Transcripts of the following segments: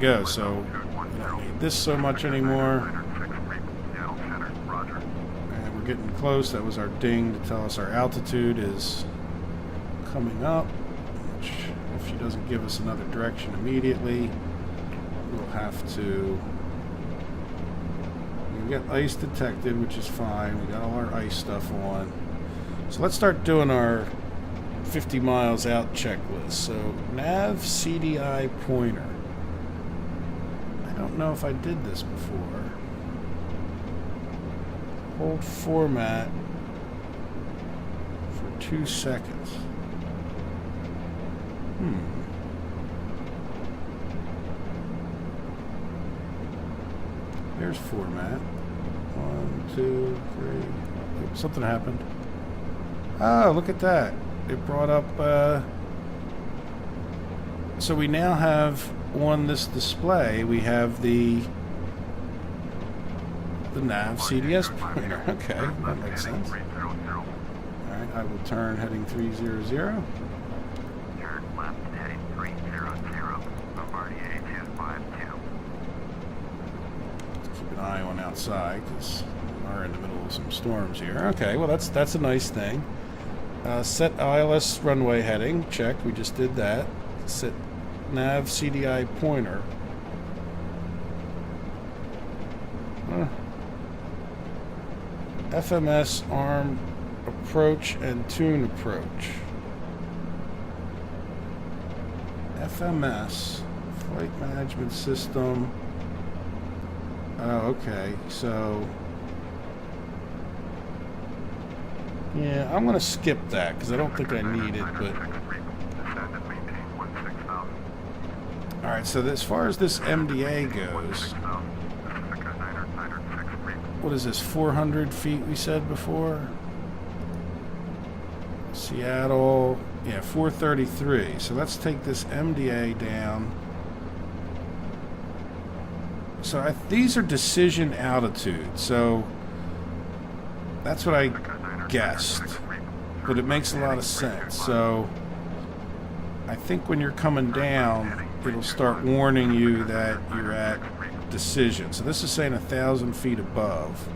go. So we don't need this so much anymore. And we're getting close. That was our ding to tell us our altitude is coming up. Which, if she doesn't give us another direction immediately, we'll have to... We got ice detected, which is fine. We got all our ice stuff on. So let's start doing our 50 miles out checklist. So nav CDI pointer. I don't know if I did this before. Hold format for 2 seconds. There's format. 1, 2, 3. Oops, something happened. Oh, look at that. It brought up, so we now have on this display, we have the nav CDS pointer. Okay, that makes sense. Alright, I will turn heading 300. Turn left heading 300. Bombardier 252. Let's keep an eye on outside because we are in the middle of some storms here. Okay, well that's a nice thing. Set ILS runway heading. Check. We just did that. Set nav CDI pointer. FMS arm approach and tune approach. FMS flight management system. Oh, okay. So yeah, I'm going to skip that because I don't think I need it, but... Alright, so as far as this MDA goes... What is this, 400 feet we said before? Seattle... Yeah, 433. So let's take this MDA down. So these are decision altitude, so... That's what I guessed, but it makes a lot of sense. So I think when you're coming down, it'll start warning you that you're at decision. So this is saying 1,000 feet above,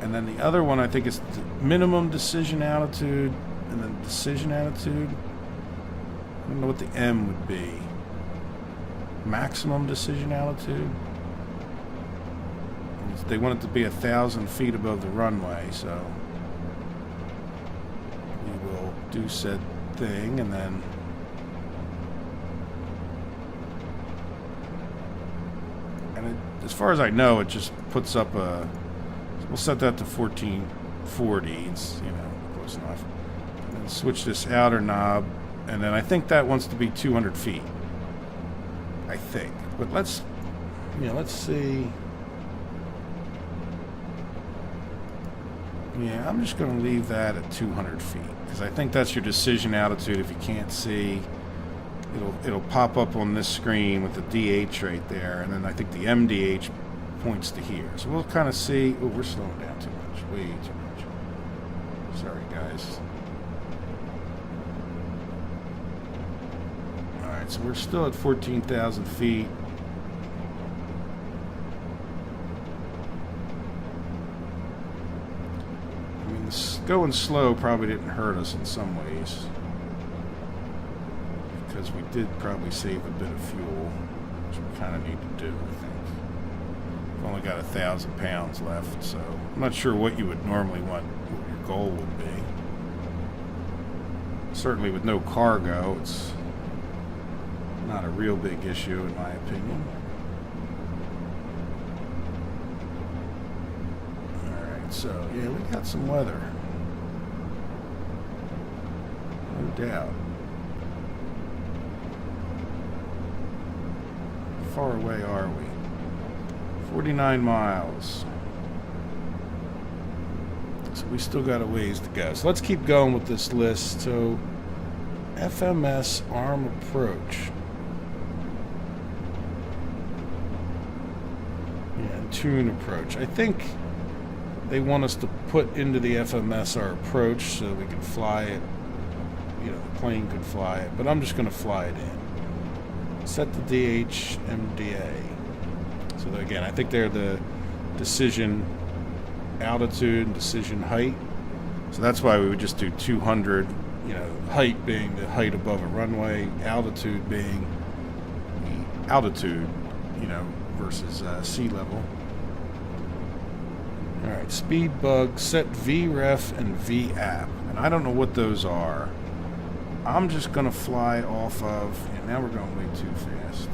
and then the other one I think is the minimum decision altitude, and then decision altitude. I don't know what the M would be. Maximum decision altitude. They want it to be 1,000 feet above the runway, so we will do said thing, and then as far as I know, it just puts up a. We'll set that to 1440. It's, you know, close enough. And then switch this outer knob, and then I think that wants to be 200 feet. I think, but let's see. Yeah, I'm just going to leave that at 200 feet because I think that's your decision altitude. If you can't see, it'll pop up on this screen with the DH right there, and then I think the MDH points to here. So we'll kind of see. Oh, we're slowing down too much. Way too much. Sorry, guys. All right, so we're still at 14,000 feet. Going slow probably didn't hurt us in some ways because we did probably save a bit of fuel, which we kind of need to do, I think. We've only got 1,000 pounds left, so I'm not sure what you would normally want, what your goal would be. Certainly with no cargo, it's not a real big issue in my opinion. Alright, so yeah, we got some weather. No doubt. How far away are we? 49 miles. So we still got a ways to go. So let's keep going with this list. So FMS arm approach. Yeah, and tune approach. I think they want us to put into the FMS our approach so we can fly it. You know, the plane could fly it, but I'm just going to fly it in. Set the DHMDA. So again, I think they're the decision altitude and decision height. So that's why we would just do 200, you know, height being the height above a runway, altitude being the altitude, you know, versus sea level. Alright, speed bug, set VREF and VAP. And I don't know what those are. I'm just going to fly off of, and now we're going way too fast.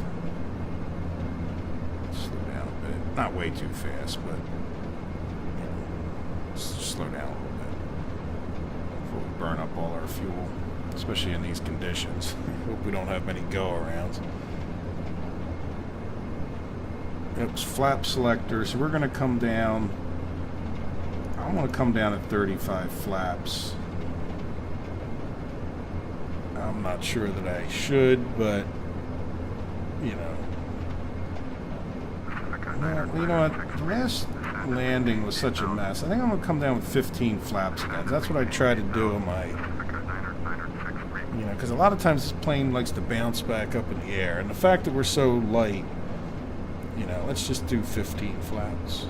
Slow down a bit. Not way too fast, but you know, slow down a little bit before we burn up all our fuel, especially in these conditions. Hope we don't have many go-arounds. It's flap selector, so we're going to come down. I want to come down at 35 flaps. I'm not sure that I should, but you know. Well, you know what? The last landing was such a mess. I think I'm going to come down with 15 flaps again. That's what I try to do on my, you know, because a lot of times this plane likes to bounce back up in the air. And the fact that we're so light, you know, let's just do 15 flaps.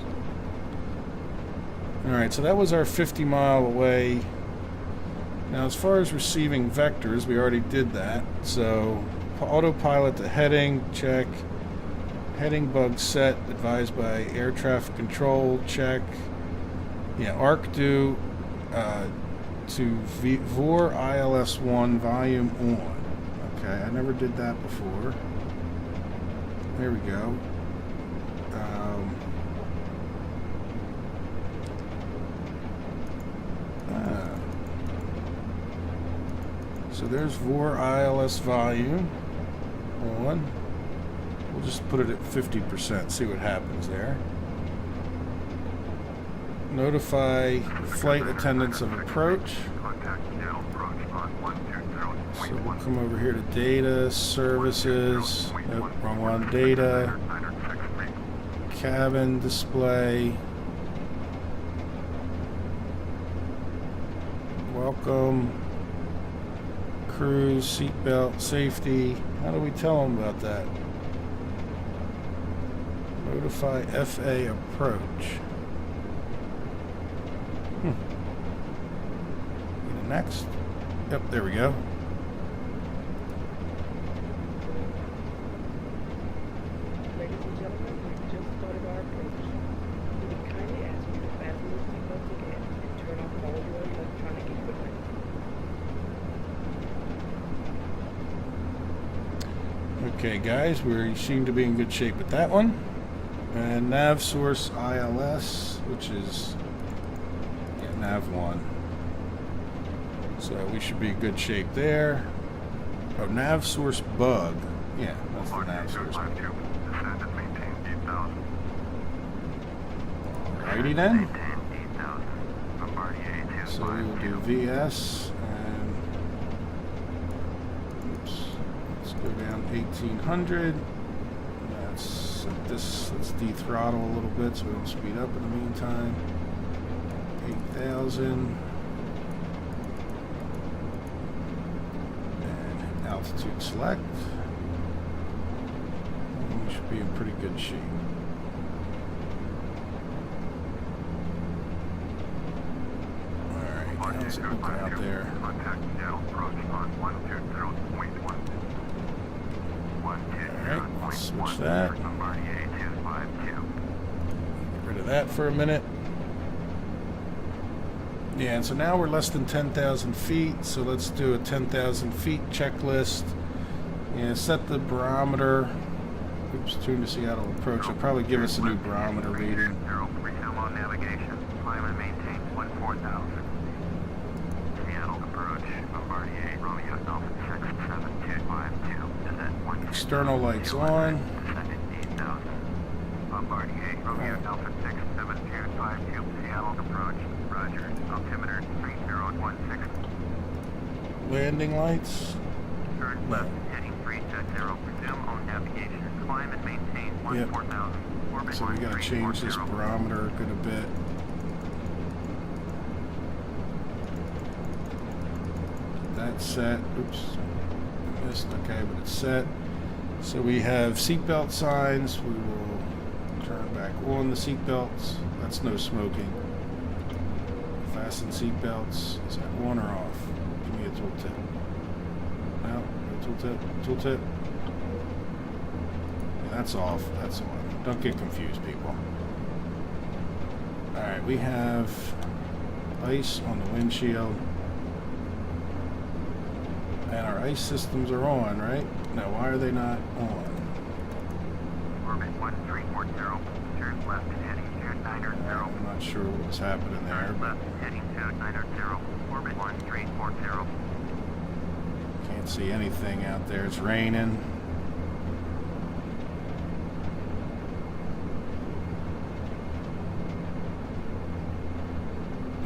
Alright, so that was our 50 mile away. Now as far as receiving vectors, we already did that. So autopilot to heading, check. Heading bug set, advised by air traffic control, check. Yeah, arc due to VOR ILS1 volume on. Okay, I never did that before. There we go. So there's VOR ILS volume on. We'll just put it at 50%, see what happens there. Notify flight attendants of approach. So we'll come over here to data, services, nope, wrong one, data, cabin display, welcome, cruise, seatbelt, safety. How do we tell them about that? Notify FA approach. Next. Yep, there we go. Ladies and gentlemen, we've just started our approach. We would kindly ask you to fasten your seatbelts again and turn off all your electronic equipment. Okay, guys, we seem to be in good shape with that one. And nav source ILS, which is nav 1. So we should be in good shape there. Oh, nav source bug. Yeah, that's the nav source bug. Alrighty then. So we will do VS and oops, let's go down 1800. Let's set this, let's dethrottle a little bit so we don't speed up in the meantime. 8,000. And altitude select. And we should be in pretty good shape. Alright, how's it looking out there? Alright, let's switch that. Get rid of that for a minute. Yeah, and so now we're less than 10,000 feet, so let's do a 10,000 feet checklist. Yeah, set the barometer. Oops, tune to Seattle approach. It'll probably give us a new barometer reading. Resume on navigation. Climb and maintain 14,000. Seattle approach. Bombardier Romeo Alpha 67252. Descent 1. External lights on. Descended 8,000. Bombardier Romeo Alpha 67252. Seattle approach. Roger. Altimeter 3016. Landing lights. Turn left. Heading 370. Resume on navigation. Climb and maintain 14,000. So we gotta change this barometer a good bit. That's set. Oops. I missed. Okay, but it's set. So we have seatbelt signs. We will turn back on the seatbelts. That's no smoking. Fasten seatbelts. Is that on or off? Give me a tooltip. No, no tooltip. Tooltip. Yeah, that's off. That's on. Don't get confused, people. Alright, we have ice on the windshield. And our ice systems are on, right? Now, why are they not on? Orbit 1340, turn left heading to 900. I'm not sure what was happening there. Turn left heading to 900, orbit 1340. Can't see anything out there. It's raining.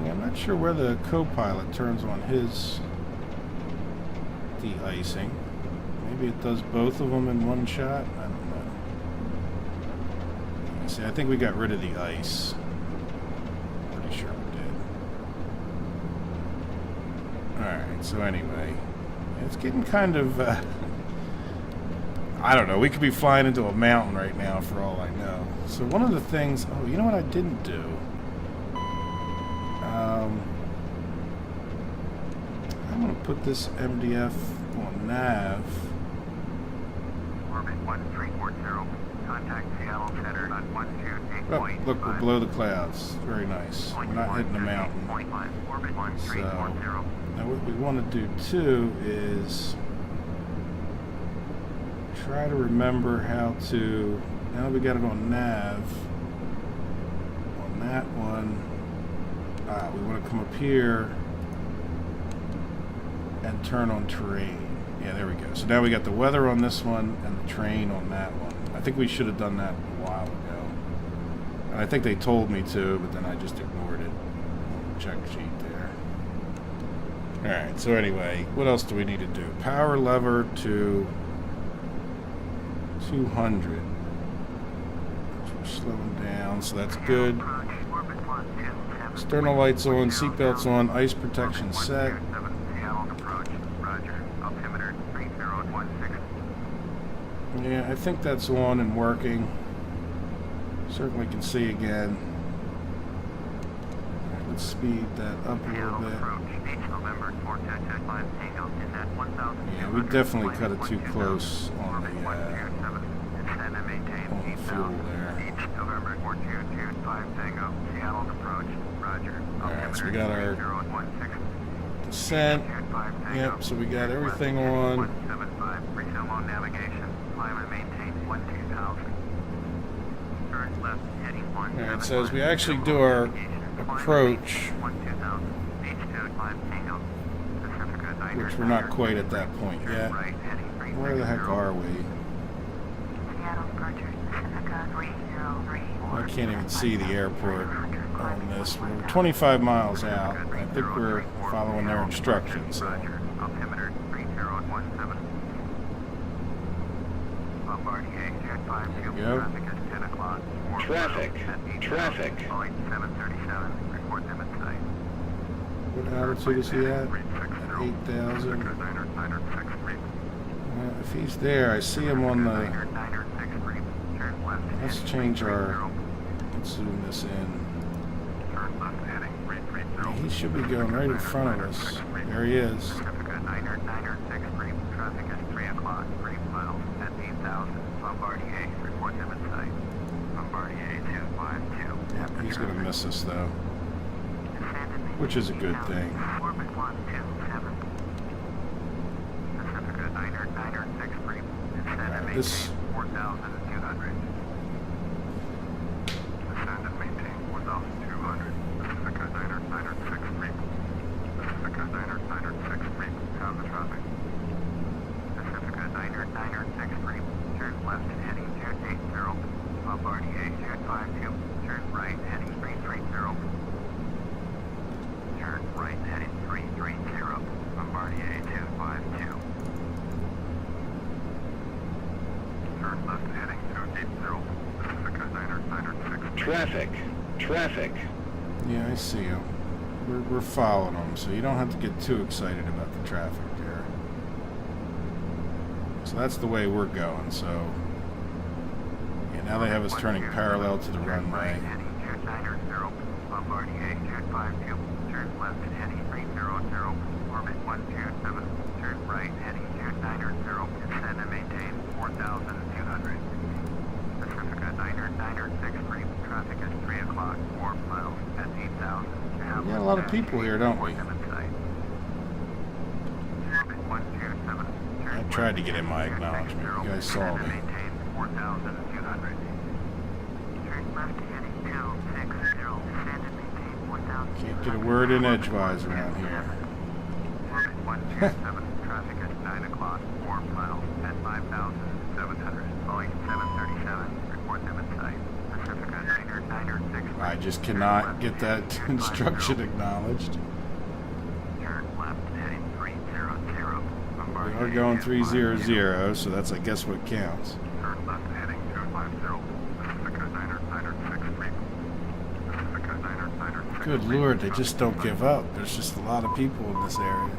Yeah, I'm not sure where the co-pilot turns on his de-icing. Maybe it does both of them in one shot. I don't know. See, I think we got rid of the ice. Pretty sure we did. Alright, so anyway. It's getting kind of, I don't know. We could be flying into a mountain right now for all I know. So one of the things... Oh, you know what I didn't do? I'm going to put this MDF on nav. Orbit 1340, contact Seattle Center on 128.5. Oh, look, we're below the clouds. Very nice. We're not hitting the mountain. Orbit 1340. So, now what we want to do too is try to remember how to... Now we got to go on nav. On that one, we want to come up here and turn on terrain. Yeah, there we go. So now we got the weather on this one and the terrain on that one. I think we should have done that a while ago. And I think they told me to, but then I just ignored it. Check sheet there. Alright, so anyway, what else do we need to do? Power lever to 200. We're slowing down, so that's good. External lights on, seatbelts on, ice protection set. Yeah, I think that's on and working. Certainly can see again. Right, let's speed that up a little bit. Yeah, we definitely cut it too close on the fuel there. Alright, so we got our descent. Yep, so we got everything on. Alright, so as we actually do our approach, which we're not quite at that point yet. Where the heck are we? I can't even see the airport on this. We're 25 miles out. I think we're following their instructions. So. There you go. Traffic. What altitude is he at? At 8,000. If he's there, I see him on the... Let's change our... Let's zoom this in. Yeah, he should be going right in front of us. There he is. Yeah, he's going to miss us, though. Which is a good thing. Right, this... Traffic. Yeah, I see him. We're following him, so you don't have to get too excited about the traffic there. So that's the way we're going. So yeah, now they have us turning parallel to the runway. Heading 290, Bombardier 252, turn left and heading 300, orbit 127, turn right heading 290, descend and maintain 4,200. Pacifica 963, traffic is 3 o'clock, 4 miles at 8,000. We got a lot of people here, don't we? I tried to get in my acknowledgement. You guys saw me. Can't get a word in edgewise around here. Traffic is 9 o'clock, 4 miles at 5,700. Boeing 737, report them in sight. Pacifica 906. I just cannot get that instruction acknowledged. Turn left, heading 300. We are going 300, so that's, I guess, what counts. Turn left, heading 250. Pacifica 963. Pacifica 963. Good Lord, they just don't give up. There's just a lot of people in this area.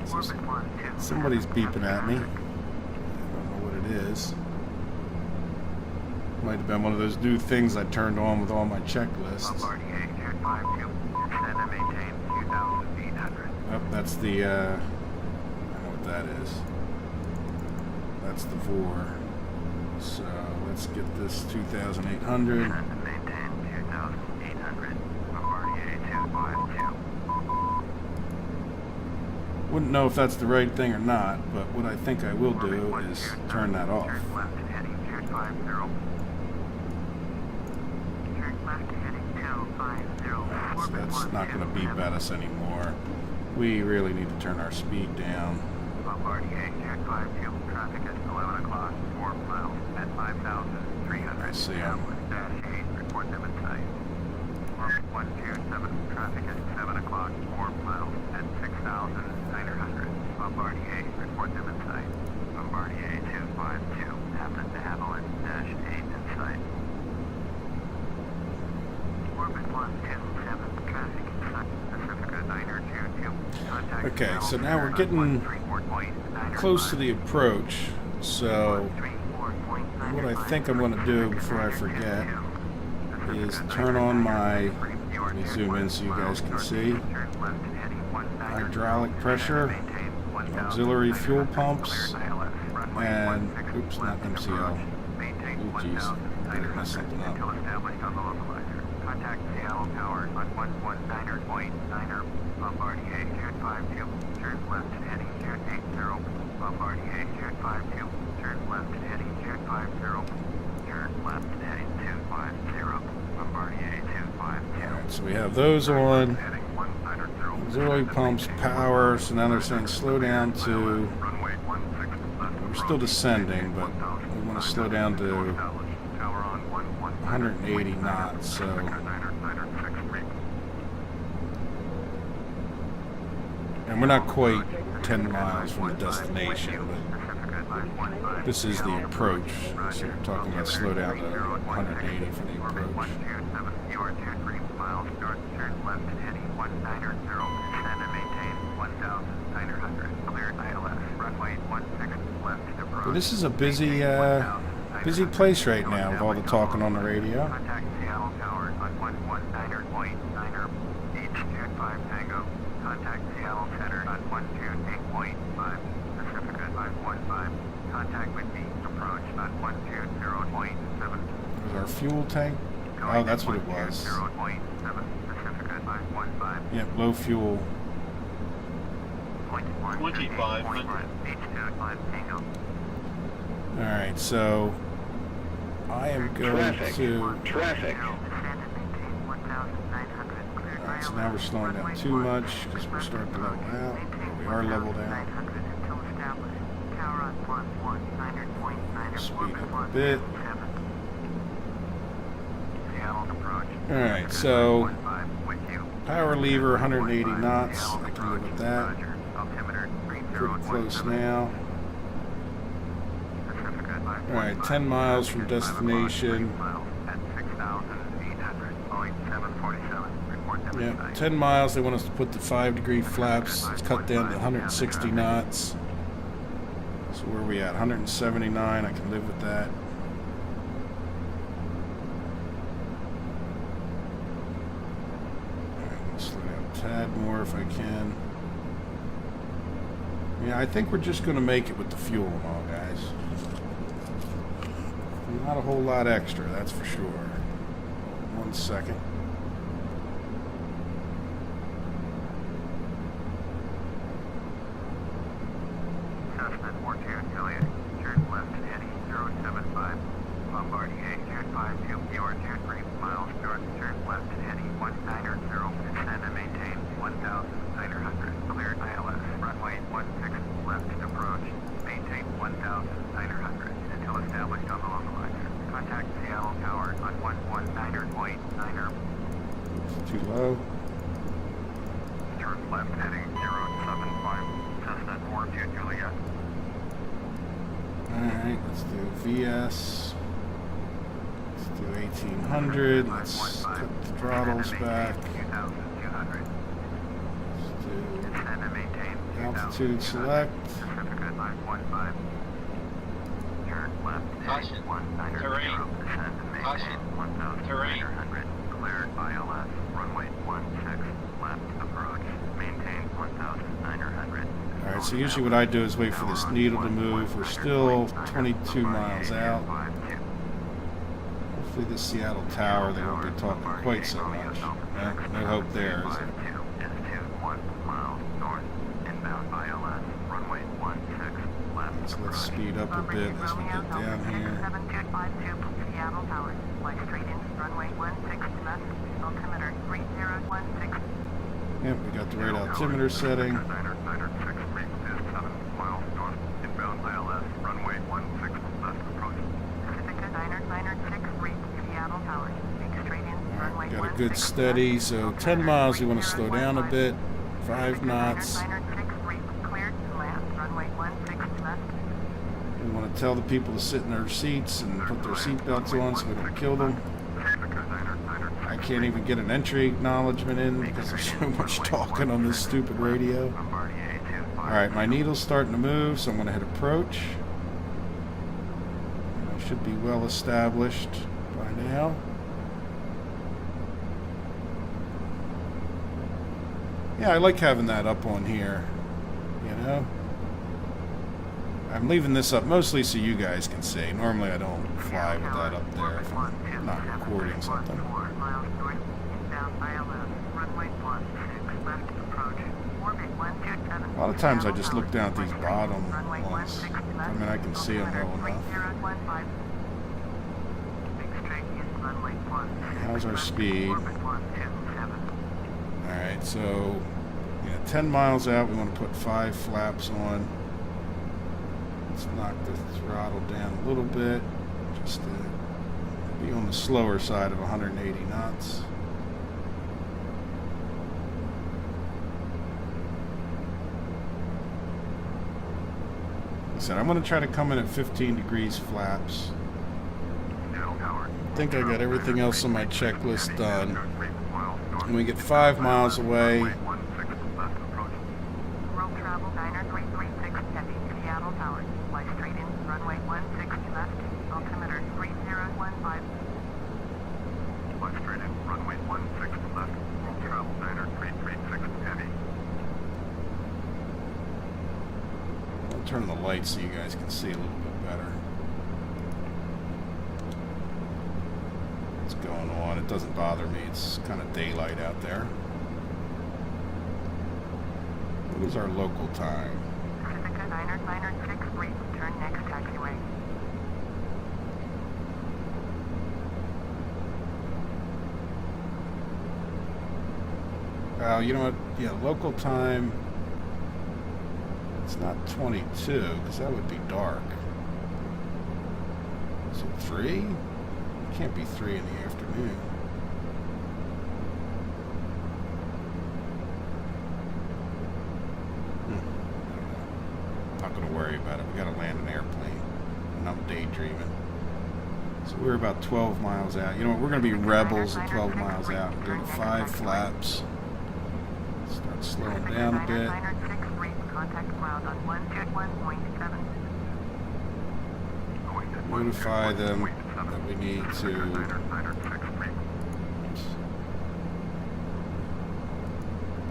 So somebody's beeping at me. I don't know what it is. Might have been one of those new things I turned on with all my checklists. Bombardier 252, descend and maintain 2,800. Oh, that's the, I know what that is. That's the VOR. So, let's get this 2,800. Descend and maintain 2,800. Bombardier 252. Wouldn't know if that's the right thing or not, but what I think I will do is turn that off. Turn left and heading 250. Turn left heading 250. So that's not going to beep at us anymore. We really need to turn our speed down. Bombardier 252, traffic is 11 o'clock, 4 miles at 5,300. I see 'em. Dash 8, report them in sight. Orbit 127, traffic is 7 o'clock, 4 miles at 6,900. Bombardier, report them in sight. Bombardier 252, happen to have on Dash 8 in sight. Orbit 127, traffic in sight. Pacifica 922. Contact Okay, so now we're getting close to the approach. So what I think I'm going to do before I forget is turn on my, let me zoom in so you guys can see, hydraulic pressure, auxiliary fuel pumps, and, oops, not MCL. Oh, jeez, I did mess something up. Contact Seattle Tower on 119.9er. Bombardier 252. Turn left heading 280. Bombardier 252. Turn left heading 250. Turn left heading 250. Bombardier 252. Alright, so we have those on. Heading 190. Auxiliary pumps, power, so now they're saying slow down to, Runway 16 left. we're still descending, but we want to slow down to Tower on 180 knots, so and we're not quite 10 miles from the destination, but this is the approach. So we're talking about slow down to 180 for the approach. You are 2-3 miles north, turn left and heading 190, descend and maintain 1,900. Cleared ILS, runway 16 left approach. But this is a busy place right now with all the talking on the radio. Contact Seattle Tower on 119.9er, H25 Tango. Contact Seattle Center on 128.5, Pacifica 515. Contact with me, approach on 120.7. There's our fuel tank. Oh, that's what it was. 0.7, Pacifica 515. Yep, low fuel. 25. H25 Tango. Alright, so I am going to... Traffic. Alright, so now we're slowing down too much because we're starting to level out. We are leveled out. Speed up a bit. Alright, so power lever 180 knots. I can live with that. Pretty close now. Alright, 10 miles from destination. Yep, 10 miles. They want us to put the 5-degree flaps. It's cut down to 160 knots. So where are we at? 179. I can live with that. Alright, slow down a tad more if I can. Yeah, I think we're just going to make it with the fuel and all, guys. Not a whole lot extra, that's for sure. 1 second. Cessna 42 Juliet, turn left heading 075. Bombardier, turn 52, your turn 3 miles north, turn left heading 190, descend and maintain 1,900. Cleared ILS, runway 16 left approach, maintain 1,900 until established on the localizer. Contact Seattle Tower on 119.9. Too low. Turn left heading 075. Cessna 42 Juliet. Alright, let's do VS. Let's do 1800. Let's cut the throttles back. 2,200. Let's do Descend and maintain altitude select. Pacific Line 15. Turn left heading 190. Descend and maintain 1,900. Cleared ILS. Runway 16 left approach. Maintain 1,900. Alright, so usually what I do is wait for this needle to move. We're still 22 miles out. Hopefully this Seattle Tower, they won't be talking quite so much. No hope there, is it? So let's speed up a bit as we get down here. Seattle Tower, fly straight in, runway 16 left, altimeter 3016. Yep, we got the right altimeter setting. Alright, got a good steady, so 10 miles we want to slow down a bit. 5 knots. We want to tell the people to sit in their seats and put their seatbelts on so we don't kill them. I can't even get an entry acknowledgement in because there's so much talking on this stupid radio. Alright, my needle's starting to move, so I'm going to hit approach. I should be well established by now. Yeah, I like having that up on here, you know? I'm leaving this up mostly so you guys can see. Normally I don't fly with that up there if I'm not recording something. A lot of times I just look down at these bottom ones. I mean, I can see them well enough. How's our speed? Alright, so 10 miles out, we want to put 5 flaps on. Let's knock the throttle down a little bit, just to be on the slower side of 180 knots. Like I said, I'm going to try to come in at 15 degrees flaps. I think I got everything else on my checklist done. When we get 5 miles away, I'll turn the lights so you guys can see a little bit better what's going on. It doesn't bother me. It's kind of daylight out there. What is our local time? Pacifica 963, turn next taxiway. You know what? Yeah, local time. It's not 22 because that would be dark. Is it 3? It can't be 3 in the afternoon. Not going to worry about it. We got to land an airplane, and I'm daydreaming. So we're about 12 miles out. You know what? We're going to be rebels at 12 miles out. We're doing 5 flaps. Start slowing down a bit. Contact ground on 121.7. notify them that we need to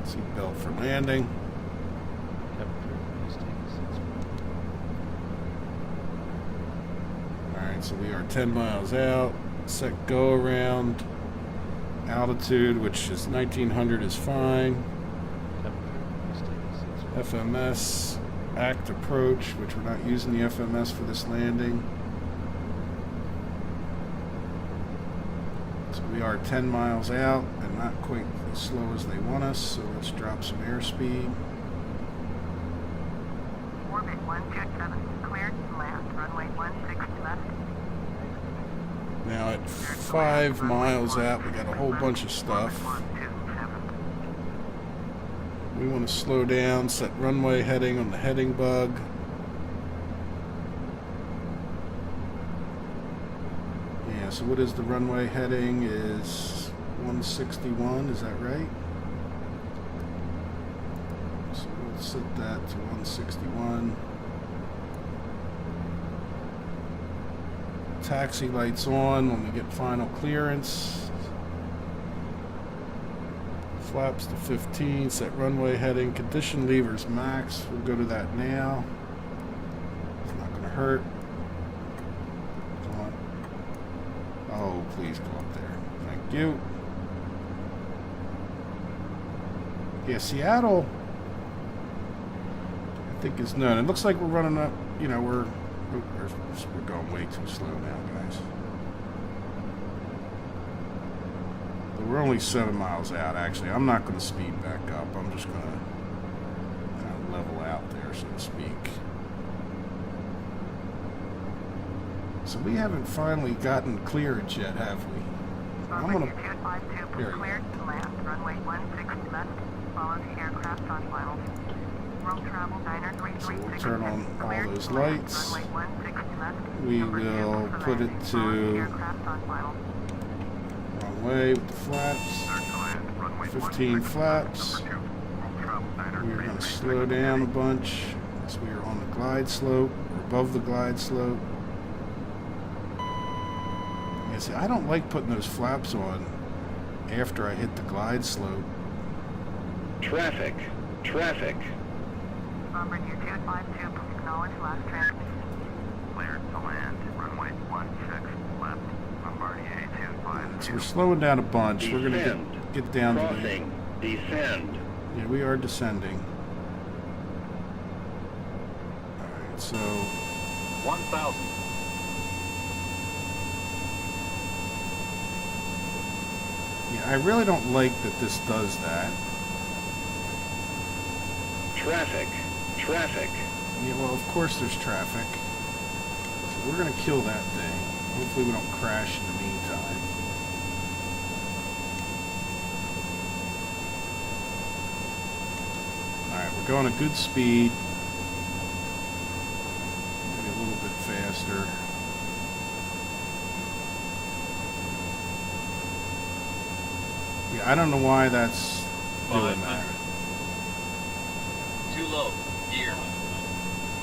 seat belt for landing. Alright, so we are 10 miles out. Set go around. Altitude, which is 1900, is fine. FMS act approach, which we're not using the FMS for this landing. So we are 10 miles out and not quite as slow as they want us, so let's drop some airspeed. Orbit 127, cleared to land, runway 16 left. Now at 5 miles out, we got a whole bunch of stuff. We want to slow down, set runway heading on the heading bug. Yeah, so what is the runway heading? Is 161, is that right? So we'll set that to 161. Taxi lights on when we get final clearance. Flaps to 15, set runway heading, condition levers max. We'll go to that now. It's not going to hurt. Come on. Oh, please go up there. Thank you. Yeah, Seattle, I think is known. It looks like we're running up, you know, we're going way too slow now, guys. But we're only 7 miles out, actually. I'm not going to speed back up. I'm just going to kind of level out there, so to speak. So we haven't finally gotten clearance yet, have we? I'm going to... Here we go. Runway 16 left. Follow the aircraft on final. So we'll turn on all those lights. We will put it to wrong way with the flaps. 15 flaps. We're going to slow down a bunch as we are on the glide slope, or above the glide slope. Yeah, see, I don't like putting those flaps on after I hit the glide slope. Traffic. Traffic. Bombardier 252, acknowledge last transmission. Cleared to land, runway 16 left. Bombardier 252. So we're slowing down a bunch. We're going to Descend. get down to Crossing. Descend. Yeah, we are descending. Alright, so 1,000. yeah, I really don't like that this does that. Traffic. Traffic. Yeah, well, of course there's traffic. So we're going to kill that thing. Hopefully we don't crash in the meantime. Alright, we're going a good speed. Maybe a little bit faster. Yeah, I don't know why that's doing that. 500. Too low. Gear.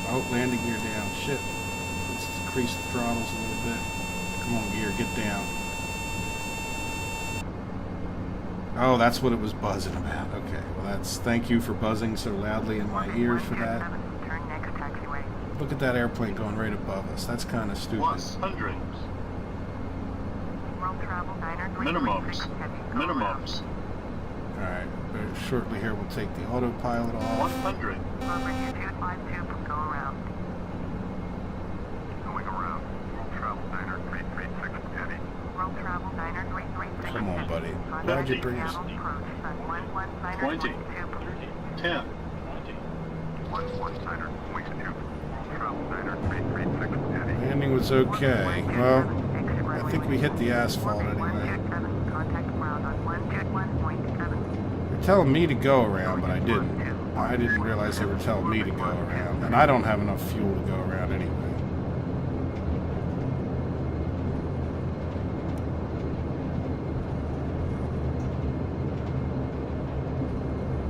Oh, landing gear down. Shit. Let's increase the throttles a little bit. Come on, gear, get down. Oh, that's what it was buzzing about. Okay, well that's... Thank you for buzzing so loudly in my ears for that. Turn next taxiway. Look at that airplane going right above us. That's kind of stupid. 100. World travel 933. Minimums. Minimums. Alright, very shortly here we'll take the autopilot off. 100. Bombardier 252, go around. Going around. World travel 933, heavy. World travel 933. Come on, buddy. Why'd you bring us? 20. 10. 11 heavy. Landing was okay. Well, I think we hit the asphalt anyway. They're telling me to go around, but I didn't. I didn't realize they were telling me to go around. And I don't have enough fuel to go around anyway.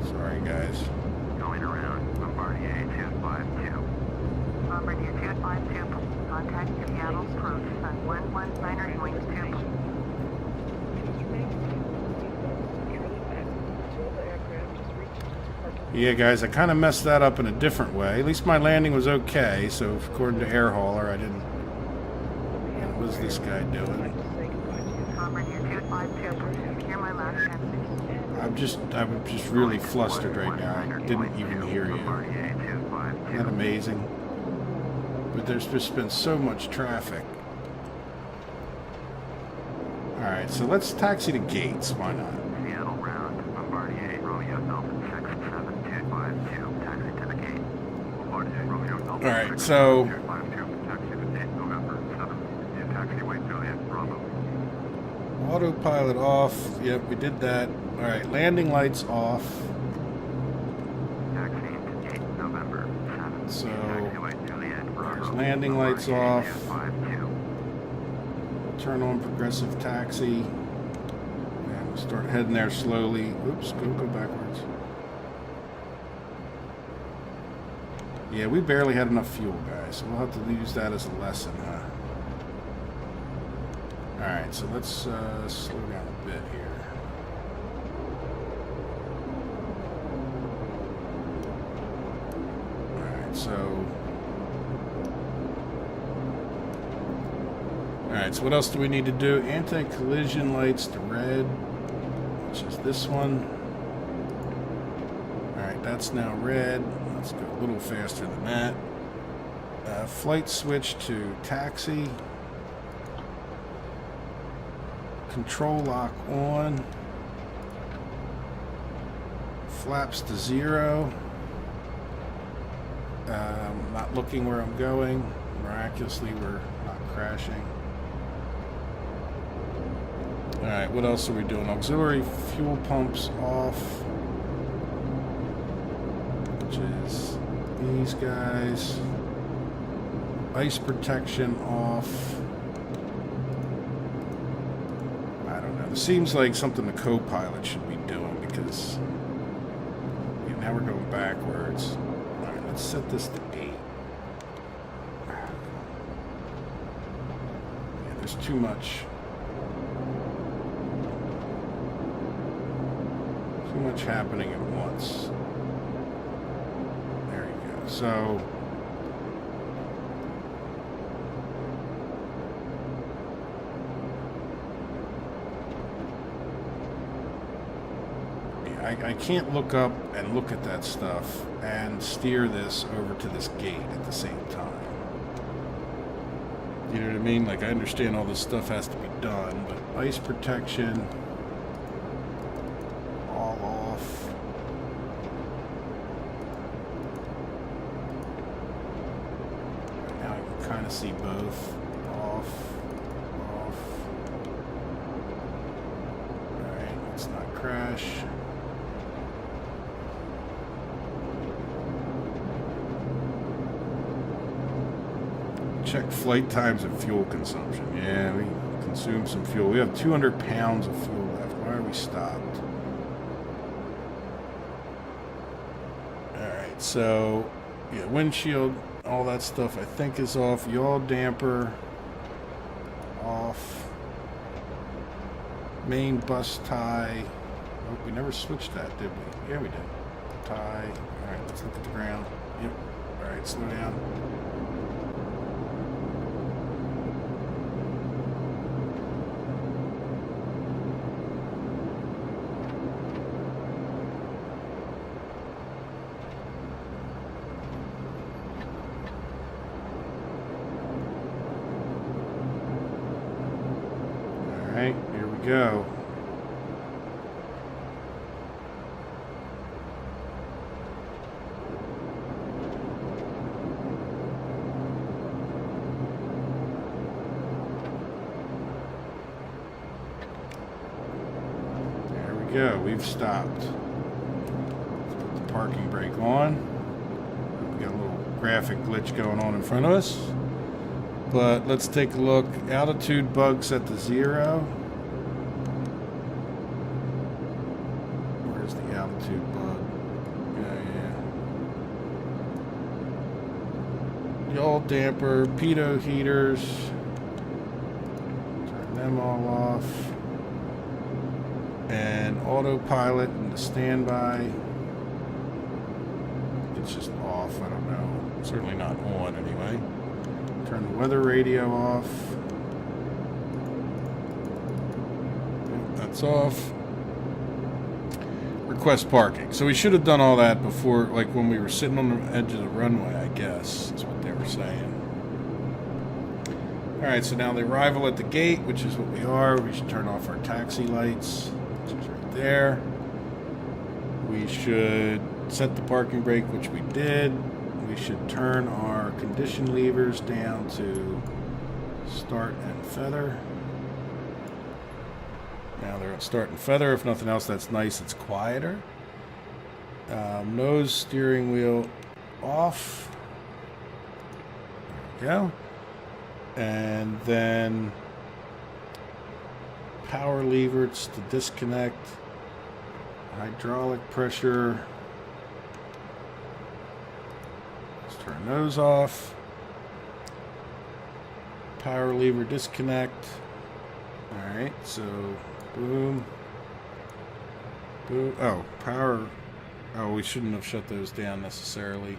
Sorry, guys. Going around. Bombardier 252. Bombardier 252. Contact Seattle approach on 119.2. Please remain seated with seatbelts securely fastened until the aircraft has reached its parking. Yeah, guys, I kind of messed that up in a different way. At least my landing was okay, so according to Air Hauler, I didn't... What was this guy I'd like doing? to say goodbye to you. Bombardier 252, hear my last message. I'm just really flustered right now. I didn't even hear you. Bombardier Isn't 252. that amazing? But there's just been so much traffic. Alright, so let's taxi to Gates. Why not? Seattle round, Bombardier, Romeo Delta 67252, taxi to the gate. Bombardier, Romeo Delta Alright, so 67252, taxi to gate, November 7th, in taxiway Juliet, Bravo. autopilot off. Yep, we did that. Alright, landing lights off. Taxi to gate, November 7th, So, taxiway Juliet, Bravo. there's landing lights off. 252. Turn on progressive taxi. And we'll start heading there slowly. Oops, go backwards. Yeah, we barely had enough fuel, guys, so we'll have to use that as a lesson, huh? Alright, so let's slow down a bit here. Alright, so... Alright, so what else do we need to do? Anti-collision lights to red, which is this one. Alright, that's now red. Let's go a little faster than that. Flight switch to taxi. Control lock on. Flaps to 0. Not looking where I'm going. Miraculously, we're not crashing. Alright, what else are we doing? Auxiliary fuel pumps off. Which is these guys. Ice protection off. I don't know. It seems like something the co-pilot should be doing because now we're going backwards. Alright, let's set this to 8. Yeah, there's too much. Too much happening at once. There you go. So I can't look up and look at that stuff and steer this over to this gate at the same time. You know what I mean? Like, I understand all this stuff has to be done, but ice protection all off. Now I can kind of see both. Off. Alright, let's not crash. Check flight times and fuel consumption. Yeah, we consumed some fuel. We have 200 pounds of fuel left. Why are we stopped? Alright, so yeah, windshield, all that stuff I think is off. Yaw damper off. Main bus tie. Oh, we never switched that, did we? Yeah, we did. Tie. Alright, let's look at the ground. Yep. Alright, slow down. Alright, here we go. There we go, we've stopped. Let's put the parking brake on. We got a little graphic glitch going on in front of us. But let's take a look. Altitude bug set to 0. Where's the altitude bug? Yaw damper, pitot heaters. Turn them all off. And autopilot into standby. It's just off, I don't know. Certainly not on anyway. Turn the weather radio off. That's off. Request parking. So we should have done all that before, like when we were sitting on the edge of the runway, I guess, is what they were saying. Alright, so now the arrival at the gate, which is what we are. We should turn off our taxi lights, which is right there. We should set the parking brake, which we did. We should turn our condition levers down to start and feather. Now they're at start and feather. If nothing else, that's nice. It's quieter. Nose steering wheel off. There we go. And then power levers to disconnect. Hydraulic pressure. Let's turn those off. Power lever disconnect. Alright, so boom. Boom. Oh, power. Oh, we shouldn't have shut those down necessarily.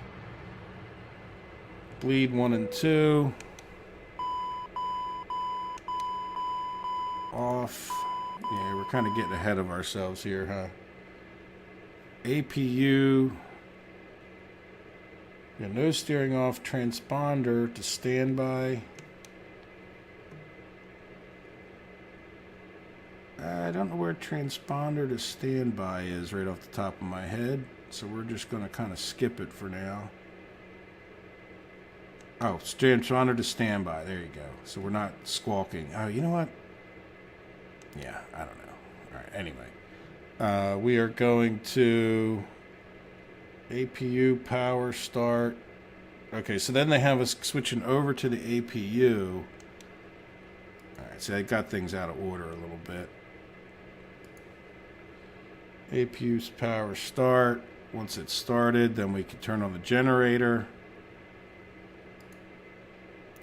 Bleed 1 and 2. Off. Yeah, we're kind of getting ahead of ourselves here, huh? APU. Yeah, nose steering off, transponder to standby. I don't know where transponder to standby is right off the top of my head, so we're just going to kind of skip it for now. Oh, transponder to standby. There you go. So we're not squawking. Oh, you know what? Yeah, I don't know. All right, anyway. We are going to APU power start. Okay, so then they have us switching over to the APU. All right, so I got things out of order a little bit. APU's power start. Once it's started, then we can turn on the generator.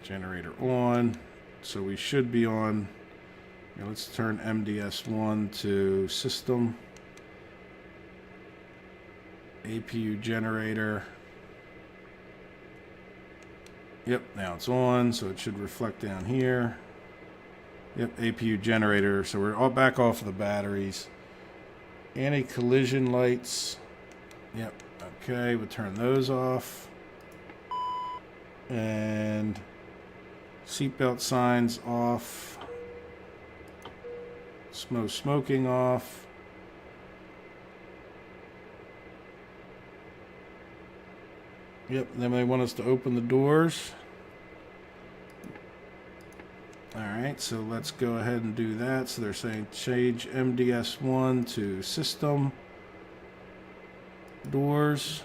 Generator on. So we should be on. Now let's turn MDS1 to system. APU generator. Yep, now it's on, so it should reflect down here. Yep, APU generator. So we're all back off of the batteries. Anti-collision lights. Yep, okay, we'll turn those off. And seatbelt signs off. Smoking off. Yep, then they want us to open the doors. Alright, so let's go ahead and do that. So they're saying change MDS1 to system doors.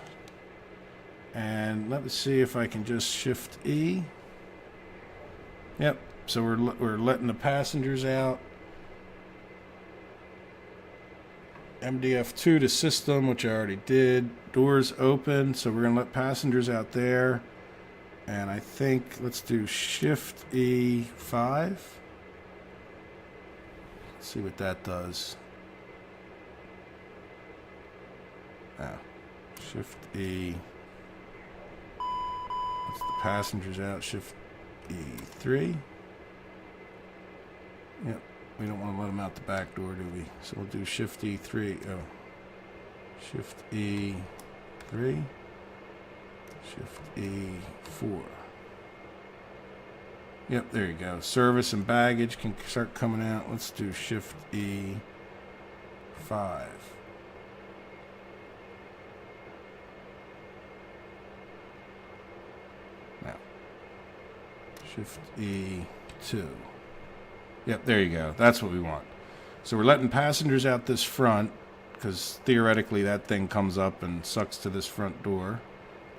And let me see if I can just shift E. Yep, so we're letting the passengers out. MDF2 to system, which I already did. Doors open, so we're going to let passengers out there. And I think let's do Shift E5. Let's see what that does. Oh, Shift E. That's the passengers out. Shift E3. Yep. We don't want to let them out the back door, do we? So we'll do Shift E3. Oh. Shift E3. Shift E4. Yep, there you go. Service and baggage can start coming out. Let's do Shift E5. Now. Shift E2. Yep, there you go. That's what we want. So we're letting passengers out this front because theoretically that thing comes up and sucks to this front door.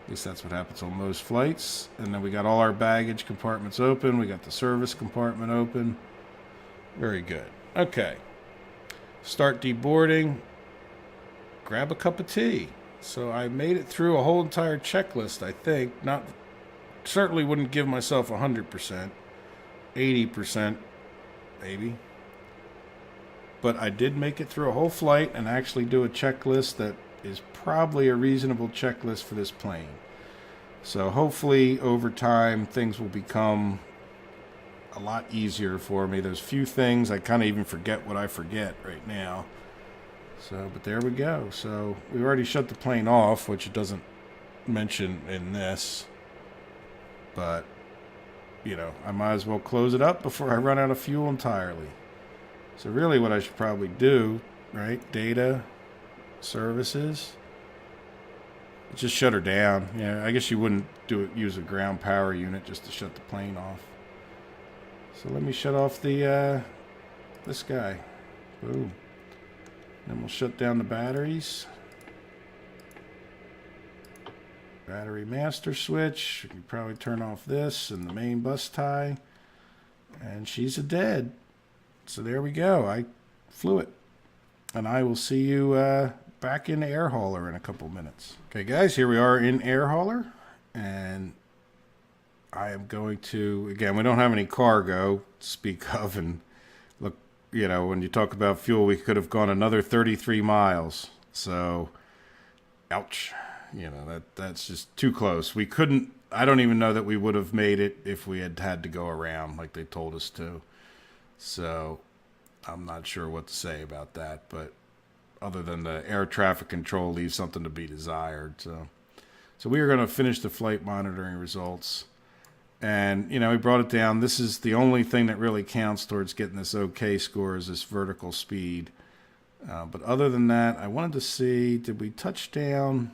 At least that's what happens on most flights. And then we got all our baggage compartments open. We got the service compartment open. Very good. Okay. Start deboarding. Grab a cup of tea. So I made it through a whole entire checklist, I think. Not certainly wouldn't give myself 100%, 80% maybe. But I did make it through a whole flight and actually do a checklist that is probably a reasonable checklist for this plane. So hopefully over time things will become a lot easier for me. There's few things I kind of even forget what I forget right now. So, but there we go. So we already shut the plane off, which it doesn't mention in this. But, you know, I might as well close it up before I run out of fuel entirely. So really what I should probably do, right, data, services, just shut her down. Yeah, I guess you wouldn't use a ground power unit just to shut the plane off. So let me shut off the this guy. Boom. Then we'll shut down the batteries. Battery master switch. You can probably turn off this and the main bus tie. And she's a dead. So there we go. I flew it. And I will see you back in the air hauler in a couple minutes. Okay, guys, here we are in air hauler. And I am going to, again, we don't have any cargo to speak of. And look, you know, when you talk about fuel, we could have gone another 33 miles. So, ouch. You know, that's just too close. We couldn't, I don't even know that we would have made it if we had had to go around like they told us to. So, I'm not sure what to say about that. But other than the air traffic control leaves something to be desired. So we are going to finish the flight monitoring results. And, you know, we brought it down. This is the only thing that really counts towards getting this okay score is this vertical speed. But other than that, I wanted to see, did we touch down?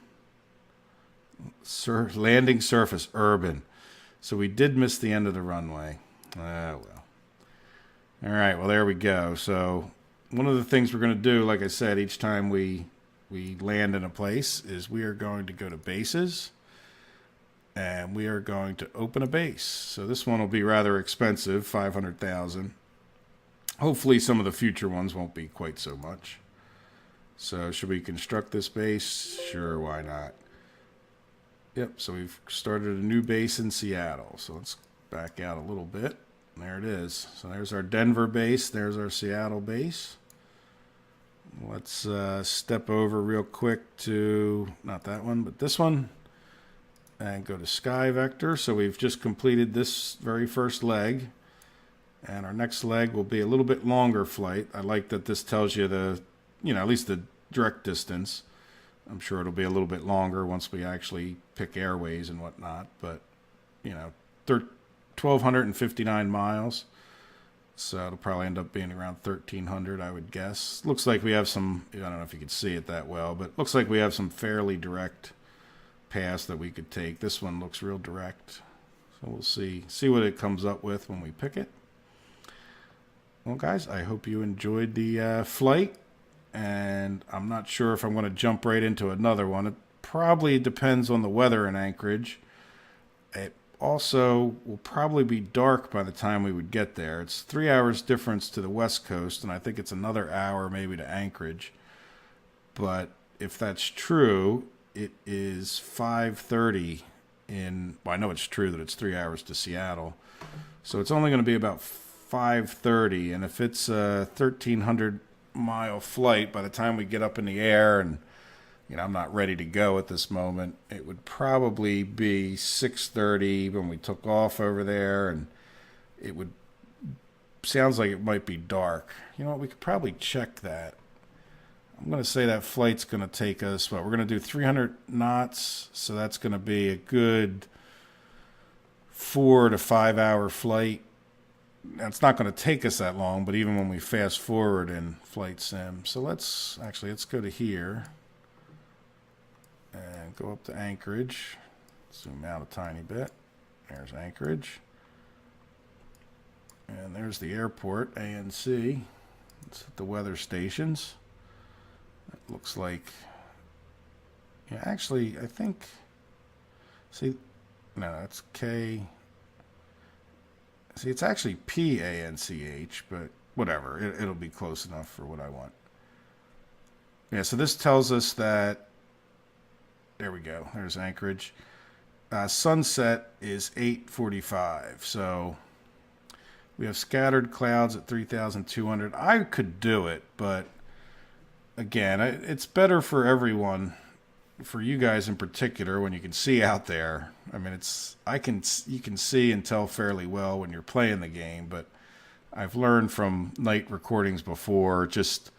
Landing surface, urban. So we did miss the end of the runway. Well. All right, well, there we go. So one of the things we're going to do, like I said, each time we land in a place is we are going to go to bases. And we are going to open a base. So this one will be rather expensive, $500,000. Hopefully some of the future ones won't be quite so much. So should we construct this base? Sure, why not? Yep, so we've started a new base in Seattle. So let's back out a little bit. There it is. So there's our Denver base. There's our Seattle base. Let's step over real quick to, not that one, but this one. And go to Sky Vector. So we've just completed this very first leg. And our next leg will be a little bit longer flight. I like that this tells you the, you know, at least the direct distance. I'm sure it'll be a little bit longer once we actually pick airways and whatnot. But, you know, 1,259 miles. So it'll probably end up being around 1,300, I would guess. Looks like we have some, I don't know if you can see it that well, but looks like we have some fairly direct pass that we could take. This one looks real direct. So we'll see what it comes up with when we pick it. Well, guys, I hope you enjoyed the flight. And I'm not sure if I'm going to jump right into another one. It probably depends on the weather in Anchorage. It also will probably be dark by the time we would get there. It's 3 hours difference to the West Coast, and I think it's another hour maybe to Anchorage. But if that's true, it is 5:30 in, well, I know it's true that it's 3 hours to Seattle. So it's only going to be about 5:30. And if it's a 1,300-mile flight, by the time we get up in the air and, you know, I'm not ready to go at this moment, it would probably be 6:30 when we took off over there. And it would, sounds like it might be dark. You know what, we could probably check that. I'm going to say that flight's going to take us, we're going to do 300 knots, so that's going to be a good 4 to 5 hour flight. Now, it's not going to take us that long, but even when we fast forward in Flight Sim. So let's go to here and go up to Anchorage. Zoom out a tiny bit. There's Anchorage. And there's the airport, ANC. Let's hit the weather stations. It looks like, yeah, actually, I think, see, no, that's K. See, it's actually PANCH, but whatever. It'll be close enough for what I want. Yeah, so this tells us that, there we go. There's Anchorage. sunset is 8:45. So we have scattered clouds at 3,200. I could do it, but again, it's better for everyone, for you guys in particular, when you can see out there. I mean, you can see and tell fairly well when you're playing the game, but I've learned from night recordings before, just,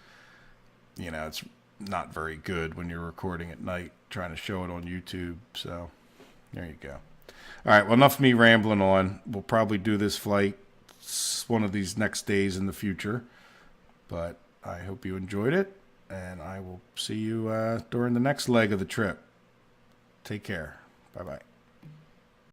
it's not very good when you're recording at night, trying to show it on YouTube. So there you go. All right, well, enough of me rambling on. We'll probably do this flight one of these next days in the future, but I hope you enjoyed it, and I will see you during the next leg of the trip. Take care. Bye-bye.